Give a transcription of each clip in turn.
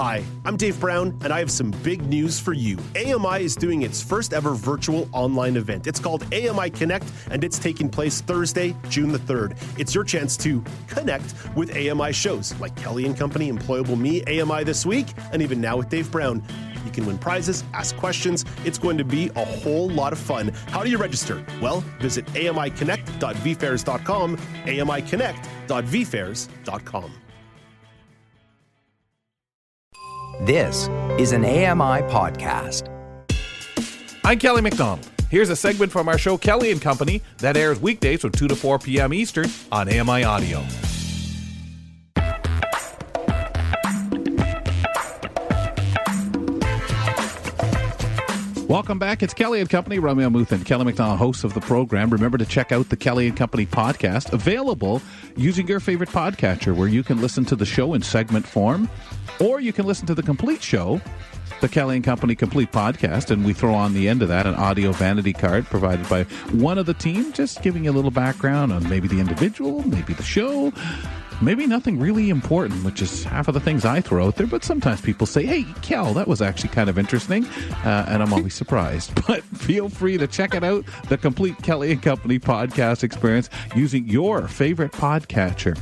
Hi, I'm Dave Brown, and I have some big news for you. AMI is doing its first ever virtual online event. It's called AMI Connect, and it's taking place Thursday, June the 3rd. It's your chance to connect with AMI shows like Kelly and Company, Employable Me, AMI This Week, and even Now with Dave Brown. You can win prizes, ask questions. It's going to be a whole lot of fun. How do you register? Well, visit amiconnect.vfairs.com, amiconnect.vfairs.com. This is an AMI podcast. I'm Kelly McDonald. Here's a segment from our show Kelly and Company that airs weekdays from 2 to 4 p.m. Eastern on AMI Audio. Welcome back. It's Kelly and Company. Romeo Muth and Kelly McDonald, hosts of the program. Remember to check out the Kelly and Company podcast, available using your favorite podcatcher, where you can listen to the show in segment form, or you can listen to the complete show, the Kelly and Company Complete Podcast, and we throw on the end of that an audio vanity card provided by one of the team, just giving you a little background on maybe the individual, maybe the show, maybe nothing really important, which is half of the things I throw out there. But sometimes people say, hey, Kel, that was actually kind of interesting. And I'm always surprised. But feel free to check it out, the complete Kelly and Company podcast experience, using your favorite podcatcher.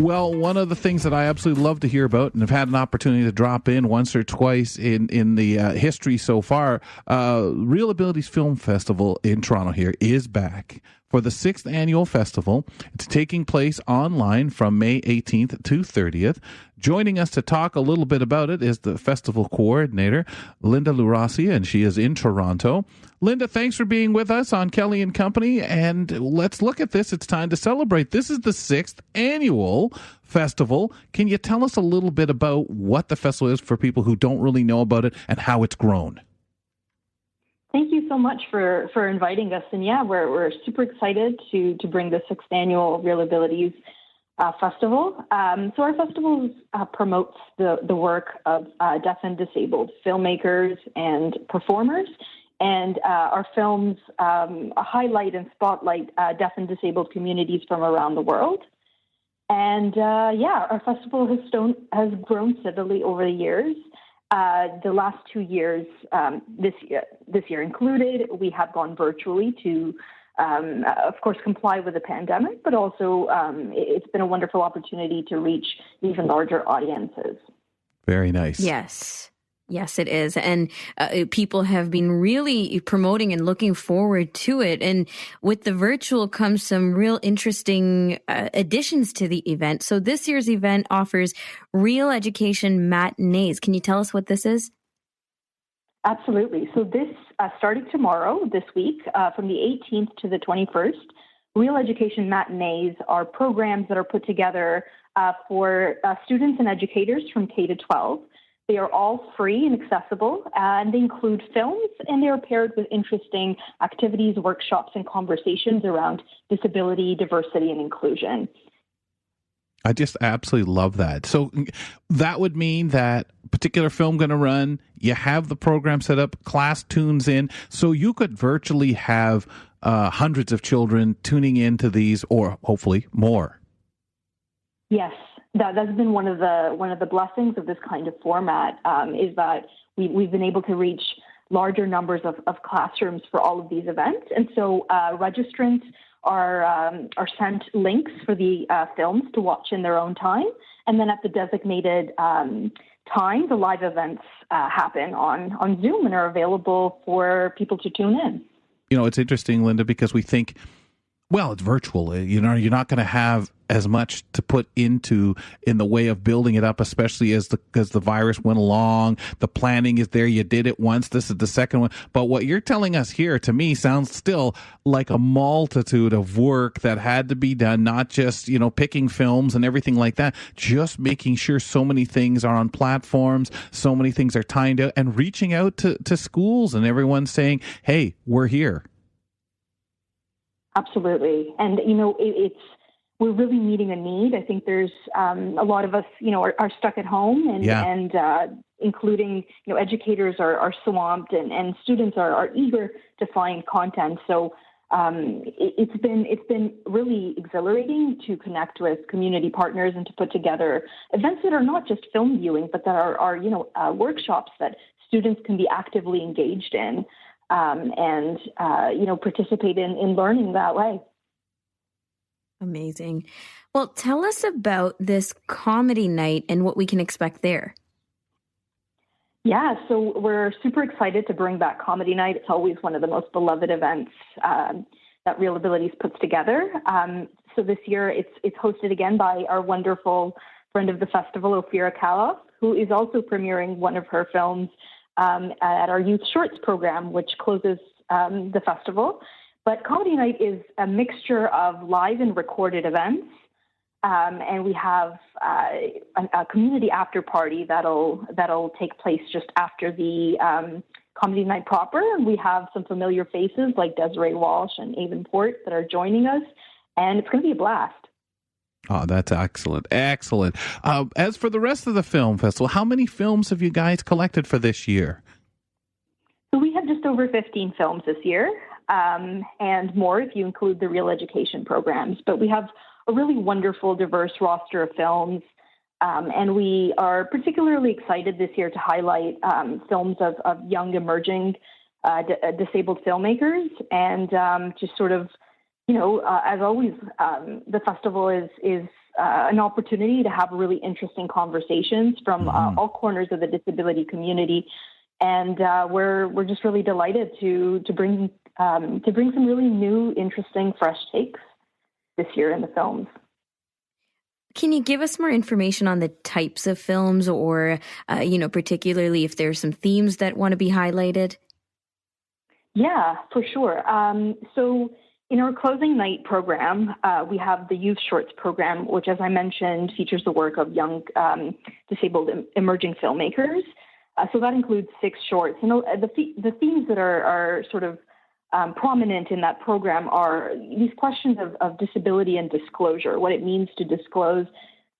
Well, one of the things that I absolutely love to hear about, and have had an opportunity to drop in once or twice in the history so far, Real Abilities Film Festival in Toronto here is back for the 6th annual festival. It's taking place online from May 18th to 30th. Joining us to talk a little bit about it is the festival coordinator, Linda Lurasi, and she is in Toronto. Linda, thanks for being with us on Kelly and Company, and let's look at this. It's time to celebrate. This is the 6th annual festival. Can you tell us a little bit about what the festival is for people who don't really know about it and how it's grown? Thank you so much for inviting us. And yeah, we're super excited to bring the 6th annual Real Abilities Festival. So our festival promotes the work of deaf and disabled filmmakers and performers. And our films highlight and spotlight deaf and disabled communities from around the world. And our festival has grown steadily over the years. The last 2 years, this year included, we have gone virtually to, of course, comply with the pandemic, but also it's been a wonderful opportunity to reach even larger audiences. Very nice. Yes, it is. And people have been really promoting and looking forward to it. And with the virtual comes some real interesting additions to the event. So this year's event offers Real Education Matinees. Can you tell us what this is? Absolutely. So this, starting tomorrow, this week, from the 18th to the 21st, Real Education Matinees are programs that are put together for students and educators from K to 12. They are all free and accessible, and they include films, and they are paired with interesting activities, workshops, and conversations around disability, diversity, and inclusion. I just absolutely love that. So that would mean that particular film going to run, you have the program set up, class tunes in, so you could virtually have hundreds of children tuning into these, or hopefully more. Yes. That's been one of the blessings of this kind of format, is that we've been able to reach larger numbers of classrooms for all of these events. And so registrants are sent links for the films to watch in their own time. And then at the designated time, the live events happen on Zoom and are available for people to tune in. You know, it's interesting, Linda, because we think, well, it's virtual. You know, you're not going to have as much to put into in the way of building it up, especially as the virus went along. The planning is there. You did it once. This is the second one. But what you're telling us here, to me, sounds still like a multitude of work that had to be done, not just, picking films and everything like that, just making sure so many things are on platforms, so many things are timed out, and reaching out to schools and everyone saying, hey, we're here. Absolutely. And, we're really meeting a need. I think there's a lot of us, are stuck at home, and including, educators are swamped, and students are eager to find content. So It's been really exhilarating to connect with community partners and to put together events that are not just film viewing, but that are workshops that students can be actively engaged in and participate in learning that way. Amazing. Well, tell us about this comedy night and what we can expect there. Yeah, so we're super excited to bring back Comedy Night. It's always one of the most beloved events that Real Abilities puts together. So this year it's hosted again by our wonderful friend of the festival, Ophira Kaloff, who is also premiering one of her films at our Youth Shorts program, which closes the festival. But Comedy Night is a mixture of live and recorded events. And we have a community after party that'll take place just after the Comedy Night proper. And we have some familiar faces like Desiree Walsh and Avon Port that are joining us, and it's going to be a blast. Oh, that's excellent. Excellent. As for the rest of the film festival, how many films have you guys collected for this year? So we have just over 15 films this year, and more if you include the Real Education programs. But we have a really wonderful, diverse roster of films, and we are particularly excited this year to highlight films of young, emerging disabled filmmakers, and just sort of, as always, the festival is an opportunity to have really interesting conversations from all corners of the disability community, and we're just really delighted to bring some really new, interesting, fresh takes this year in the films. Can you give us more information on the types of films, or particularly if there's some themes that want to be highlighted? Yeah, for sure. So in our closing night program, we have the Youth Shorts program, which, as I mentioned, features the work of young disabled emerging filmmakers. So that includes 6 shorts. The themes that are sort of prominent in that program are these questions of disability and disclosure, what it means to disclose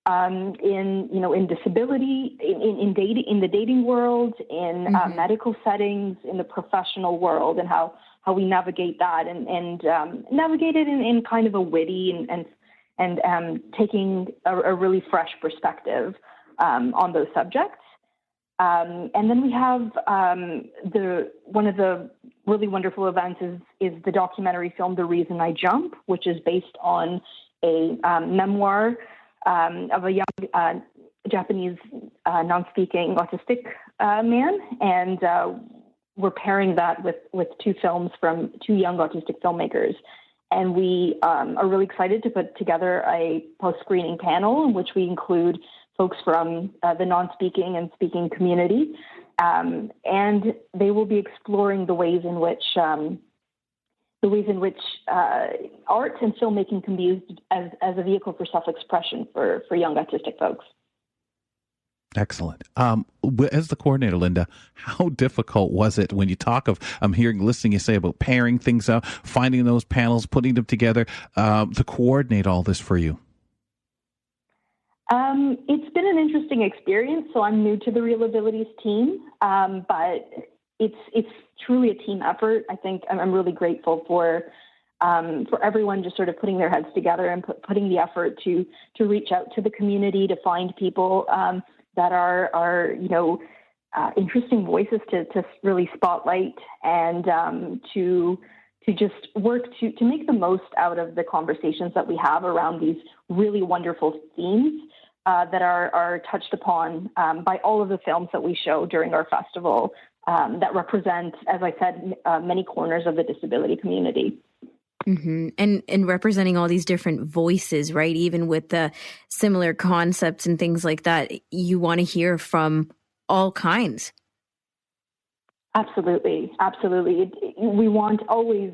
in disability, in the dating world, in medical settings, in the professional world, and how we navigate that and navigate it in kind of a witty and taking a really fresh perspective on those subjects. And then we have one of the really wonderful events is the documentary film The Reason I Jump, which is based on a memoir of a young Japanese non-speaking autistic man, and we're pairing that with 2 films from 2 young autistic filmmakers. And we are really excited to put together a post-screening panel in which we include folks from the non-speaking and speaking community, and they will be exploring the ways in which art and filmmaking can be used as a vehicle for self-expression for young autistic folks. Excellent. As the coordinator, Linda, how difficult was it when you talk of, listening you say about pairing things up, finding those panels, putting them together, to coordinate all this for you? It's been an interesting experience. So I'm new to the Real Abilities team, but it's truly a team effort. I think I'm really grateful for everyone just sort of putting their heads together and putting the effort to reach out to the community, to find people that are interesting voices to really spotlight, and to just work to make the most out of the conversations that we have around these really wonderful themes that are touched upon by all of the films that we show during our festival that represent, as I said, many corners of the disability community. Mm-hmm. And representing all these different voices, right? Even with the similar concepts and things like that, you want to hear from all kinds. Absolutely. Absolutely. We want always,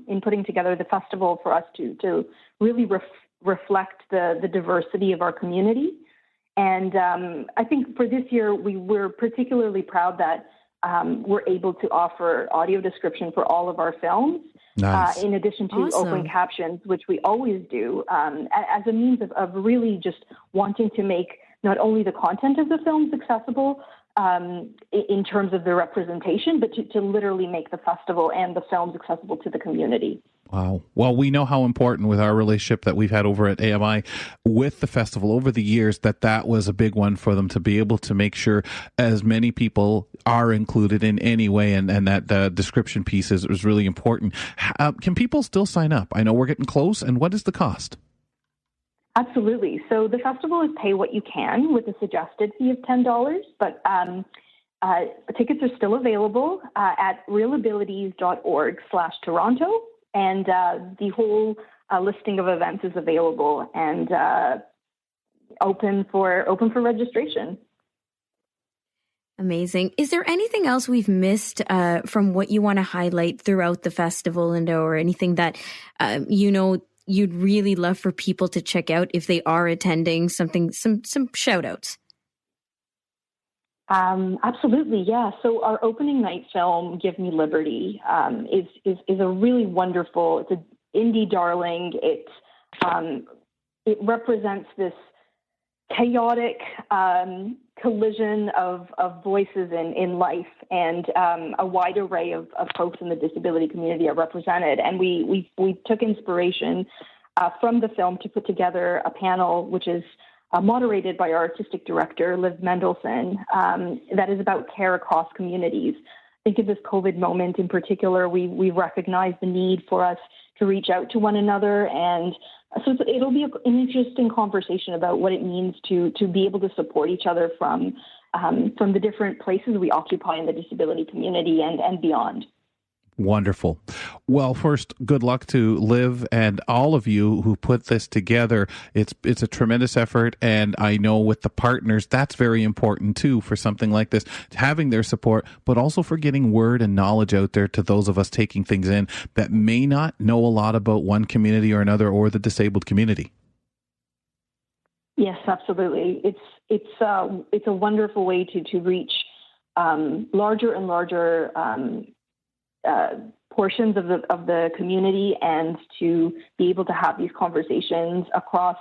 in putting together the festival, for us to really reflect the diversity of our community. And I think for this year, we're particularly proud that we're able to offer audio description for all of our films. Nice. In addition to open captions, which we always do, as a means of really just wanting to make not only the content of the films accessible in terms of the representation, but to literally make the festival and the films accessible to the community. Wow. Well, we know how important with our relationship that we've had over at AMI with the festival over the years that was a big one for them to be able to make sure as many people are included in any way, and that description piece is really important. Can people still sign up? I know we're getting close, and what is the cost? Absolutely. So the festival is pay what you can with a suggested fee of $10, but tickets are still available at realabilities.org/Toronto. And the whole listing of events is available and open for registration. Amazing. Is there anything else we've missed from what you want to highlight throughout the festival, Linda, or anything that you'd really love for people to check out if they are attending? Some shout outs. Absolutely, yeah. So our opening night film, Give Me Liberty, is a really wonderful. It's an indie darling. It represents this chaotic collision of voices in life, and a wide array of folks in the disability community are represented. And we took inspiration from the film to put together a panel which is moderated by our artistic director, Liv Mendelson, that is about care across communities. I think in this COVID moment in particular, we recognize the need for us to reach out to one another. And so it'll be an interesting conversation about what it means to be able to support each other from the different places we occupy in the disability community and beyond. Wonderful. Well, first, good luck to Liv and all of you who put this together. It's a tremendous effort, and I know with the partners, that's very important too for something like this, having their support, but also for getting word and knowledge out there to those of us taking things in that may not know a lot about one community or another or the disabled community. Yes, absolutely. It's a wonderful way to reach larger and larger portions of the community, and to be able to have these conversations across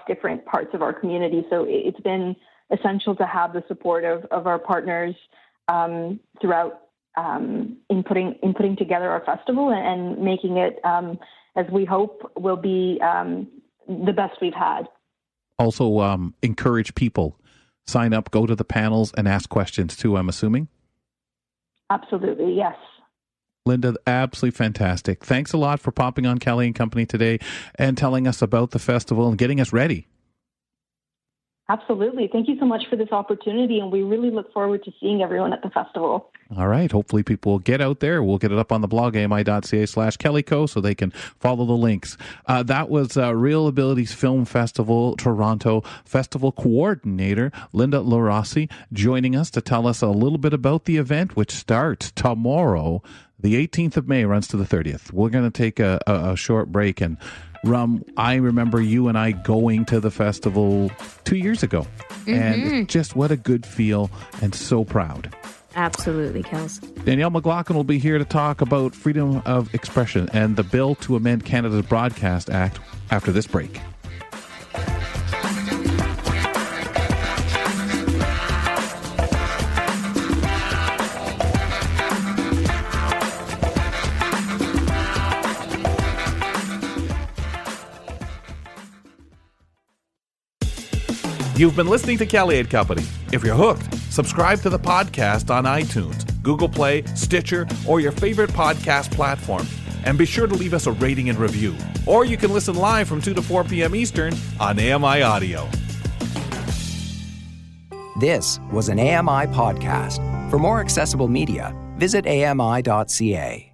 different parts of our community. So it's been essential to have the support of our partners throughout in putting together our festival and making it, as we hope, will be the best we've had. Also, encourage people, sign up, go to the panels, and ask questions too, I'm assuming. Absolutely, yes. Linda, absolutely fantastic. Thanks a lot for popping on Kelly & Company today and telling us about the festival and getting us ready. Absolutely. Thank you so much for this opportunity, and we really look forward to seeing everyone at the festival. All right. Hopefully people will get out there. We'll get it up on the blog, ami.ca/KellyCo, so they can follow the links. That was Real Abilities Film Festival Toronto Festival Coordinator Linda LaRossi joining us to tell us a little bit about the event, which starts tomorrow. The 18th of May runs to the 30th. We're going to take a short break. And Rum, I remember you and I going to the festival 2 years ago. Mm-hmm. And just what a good feel, and so proud. Absolutely, Kels. Danielle McLaughlin will be here to talk about freedom of expression and the bill to amend Canada's Broadcast Act after this break. You've been listening to Kelly & Company. If you're hooked, subscribe to the podcast on iTunes, Google Play, Stitcher, or your favorite podcast platform. And be sure to leave us a rating and review. Or you can listen live from 2 to 4 p.m. Eastern on AMI Audio. This was an AMI podcast. For more accessible media, visit ami.ca.